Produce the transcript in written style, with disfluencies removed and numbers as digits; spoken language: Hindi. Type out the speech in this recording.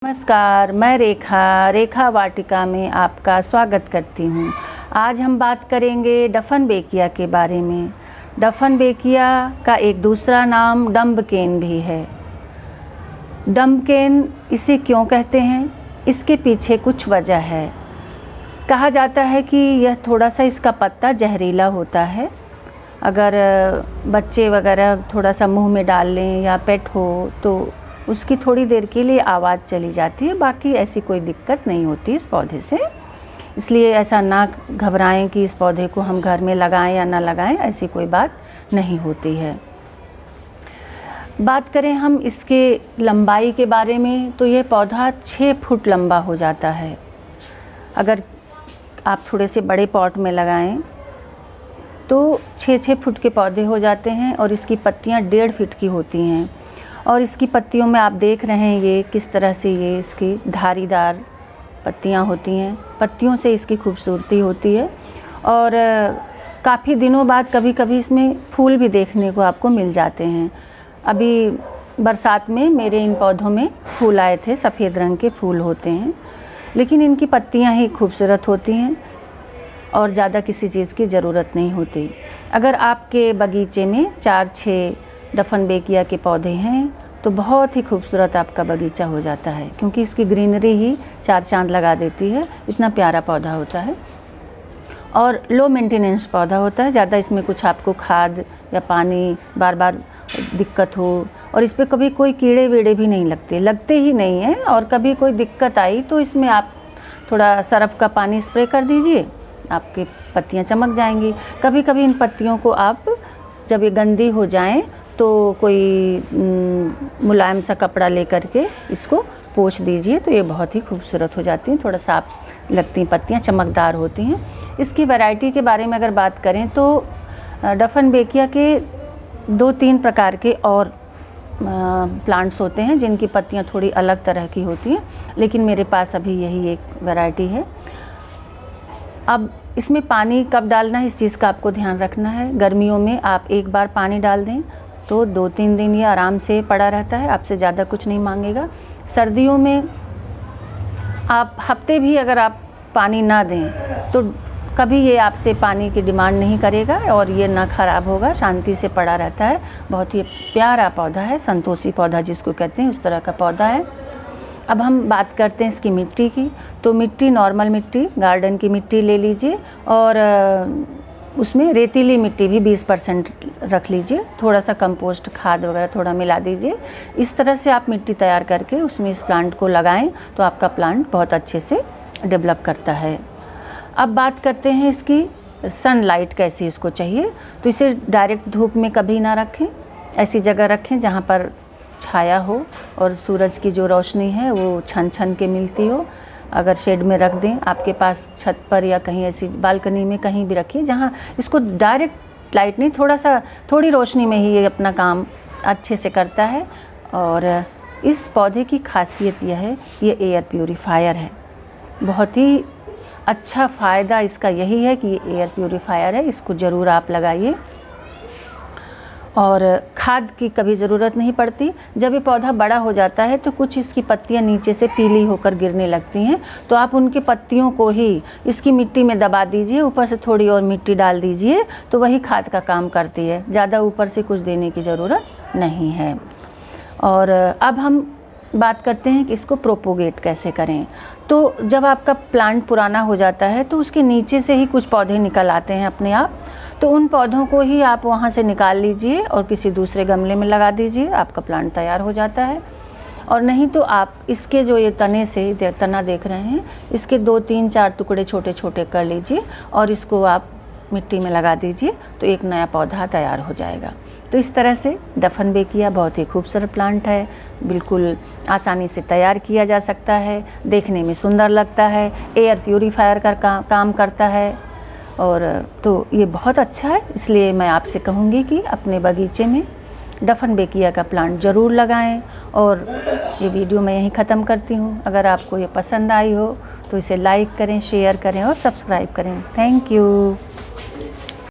नमस्कार, मैं रेखा वाटिका में आपका स्वागत करती हूँ। आज हम बात करेंगे डफनबेकिया के बारे में। डफनबेकिया का एक दूसरा नाम डम्बकेन भी है। डम्बकेन इसे क्यों कहते हैं, इसके पीछे कुछ वजह है। कहा जाता है कि यह थोड़ा सा इसका पत्ता जहरीला होता है। अगर बच्चे वगैरह थोड़ा सा मुंह में डाल लें या पेट हो तो उसकी थोड़ी देर के लिए आवाज़ चली जाती है, बाकी ऐसी कोई दिक्कत नहीं होती इस पौधे से। इसलिए ऐसा ना घबराएं कि इस पौधे को हम घर में लगाएं या ना लगाएं, ऐसी कोई बात नहीं होती है। बात करें हम इसके लंबाई के बारे में तो ये पौधा 6 फुट लंबा हो जाता है। अगर आप थोड़े से बड़े पॉट में लगाएं तो 6 फुट के पौधे हो जाते हैं और इसकी पत्तियां 1.5 फीट की होती हैं। और इसकी पत्तियों में आप देख रहे हैं ये किस तरह से ये इसकी धारीदार पत्तियां होती हैं। पत्तियों से इसकी खूबसूरती होती है और काफ़ी दिनों बाद कभी कभी इसमें फूल भी देखने को आपको मिल जाते हैं। अभी बरसात में मेरे इन पौधों में फूल आए थे, सफ़ेद रंग के फूल होते हैं, लेकिन इनकी पत्तियां ही खूबसूरत होती हैं और ज़्यादा किसी चीज़ की ज़रूरत नहीं होती। अगर आपके बगीचे में 4-6 डफनबेकिया के पौधे हैं तो बहुत ही खूबसूरत आपका बगीचा हो जाता है, क्योंकि इसकी ग्रीनरी ही 4 चांद लगा देती है। इतना प्यारा पौधा होता है और लो मेंटेनेंस पौधा होता है। ज़्यादा इसमें कुछ आपको खाद या पानी बार बार दिक्कत हो, और इस पर कभी कोई कीड़े वीड़े भी नहीं लगते ही नहीं हैं। और कभी कोई दिक्कत आई तो इसमें आप थोड़ा सरफ का पानी स्प्रे कर दीजिए, आपकी पत्तियाँ चमक जाएंगी। कभी कभी इन पत्तियों को आप जब ये गंदी हो जाएं तो कोई मुलायम सा कपड़ा लेकर के इसको पोंछ दीजिए तो ये बहुत ही खूबसूरत हो जाती हैं, थोड़ा साफ लगती हैं पत्तियाँ, चमकदार होती हैं। इसकी वैरायटी के बारे में अगर बात करें तो डफनबेकिया के 2-3 प्रकार के और प्लांट्स होते हैं जिनकी पत्तियाँ थोड़ी अलग तरह की होती हैं, लेकिन मेरे पास अभी यही एक वैरायटी है। अब इसमें पानी कब डालना है इस चीज़ का आपको ध्यान रखना है। गर्मियों में आप एक बार पानी डाल दें तो 2-3 दिन ये आराम से पड़ा रहता है, आपसे ज़्यादा कुछ नहीं मांगेगा। सर्दियों में आप हफ्ते भी अगर आप पानी ना दें तो कभी ये आपसे पानी की डिमांड नहीं करेगा और ये ना ख़राब होगा, शांति से पड़ा रहता है। बहुत ही प्यारा पौधा है, संतोषी पौधा जिसको कहते हैं, उस तरह का पौधा है। अब हम बात करते हैं इसकी मिट्टी की। तो मिट्टी नॉर्मल मिट्टी, गार्डन की मिट्टी ले लीजिए और उसमें रेतीली मिट्टी भी 20% रख लीजिए। थोड़ा सा कंपोस्ट खाद वगैरह थोड़ा मिला दीजिए। इस तरह से आप मिट्टी तैयार करके उसमें इस प्लांट को लगाएं तो आपका प्लांट बहुत अच्छे से डेवलप करता है। अब बात करते हैं इसकी सनलाइट कैसी इसको चाहिए। तो इसे डायरेक्ट धूप में कभी ना रखें, ऐसी जगह रखें जहाँ पर छाया हो और सूरज की जो रोशनी है वो छन के मिलती हो। अगर शेड में रख दें, आपके पास छत पर या कहीं ऐसी बालकनी में कहीं भी रखिए जहाँ इसको डायरेक्ट लाइट नहीं, थोड़ी रोशनी में ही ये अपना काम अच्छे से करता है। और इस पौधे की खासियत यह है, ये एयर प्यूरीफायर है। बहुत ही अच्छा फ़ायदा इसका यही है कि ये एयर प्यूरीफायर है, इसको ज़रूर आप लगाइए। और खाद की कभी ज़रूरत नहीं पड़ती। जब ये पौधा बड़ा हो जाता है तो कुछ इसकी पत्तियां नीचे से पीली होकर गिरने लगती हैं, तो आप उनकी पत्तियों को ही इसकी मिट्टी में दबा दीजिए, ऊपर से थोड़ी और मिट्टी डाल दीजिए तो वही खाद का काम करती है। ज़्यादा ऊपर से कुछ देने की ज़रूरत नहीं है। और अब हम बात करते हैं कि इसको प्रोपोगेट कैसे करें। तो जब आपका प्लांट पुराना हो जाता है तो उसके नीचे से ही कुछ पौधे निकल आते हैं अपने आप, तो उन पौधों को ही आप वहाँ से निकाल लीजिए और किसी दूसरे गमले में लगा दीजिए, आपका प्लांट तैयार हो जाता है। और नहीं तो आप इसके जो ये तना देख रहे हैं, इसके 2-3-4 टुकड़े छोटे छोटे कर लीजिए और इसको आप मिट्टी में लगा दीजिए तो एक नया पौधा तैयार हो जाएगा। तो इस तरह से डफनबेकिया बहुत ही खूबसूरत प्लांट है, बिल्कुल आसानी से तैयार किया जा सकता है, देखने में सुंदर लगता है, एयर प्यूरीफायर का काम करता है। और तो ये बहुत अच्छा है, इसलिए मैं आपसे कहूँगी कि अपने बगीचे में डफनबेकिया का प्लांट ज़रूर लगाएं। और ये वीडियो मैं यहीं ख़त्म करती हूँ। अगर आपको ये पसंद आई हो तो इसे लाइक करें, शेयर करें और सब्सक्राइब करें। Thank you.